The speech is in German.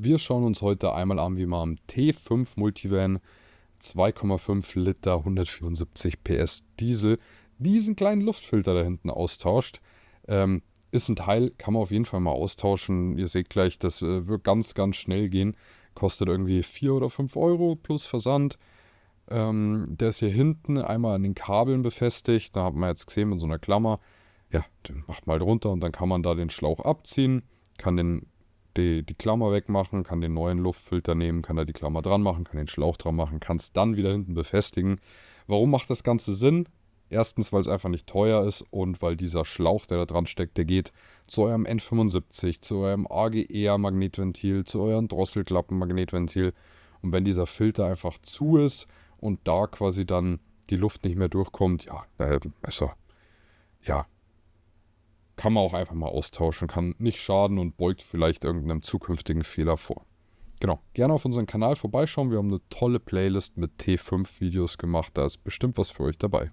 Wir schauen uns heute einmal an, wie man am T5 Multivan 2,5 Liter 174 PS Diesel diesen kleinen Luftfilter da hinten austauscht. Ist ein Teil, kann man auf jeden Fall mal austauschen. Ihr seht gleich, das wird ganz, ganz schnell gehen. Kostet irgendwie 4 oder 5 Euro plus Versand. Der ist hier hinten einmal an den Kabeln befestigt. Da hat man jetzt gesehen mit so einer Klammer. Ja, den macht man halt runter und dann kann man da den Schlauch abziehen, kann die Klammer wegmachen, kann den neuen Luftfilter nehmen, kann da die Klammer dran machen, kann den Schlauch dran machen, kann es dann wieder hinten befestigen. Warum macht das Ganze Sinn? Erstens, weil es einfach nicht teuer ist und weil dieser Schlauch, der da dran steckt, der geht zu eurem N75, zu eurem AGR-Magnetventil, zu euren Drosselklappen-Magnetventil. Und wenn dieser Filter einfach zu ist und da quasi dann die Luft nicht mehr durchkommt, ja, besser. Ja, kann man auch einfach mal austauschen, kann nicht schaden und beugt vielleicht irgendeinem zukünftigen Fehler vor. Genau, gerne auf unseren Kanal vorbeischauen. Wir haben eine tolle Playlist mit T5-Videos gemacht. Da ist bestimmt was für euch dabei.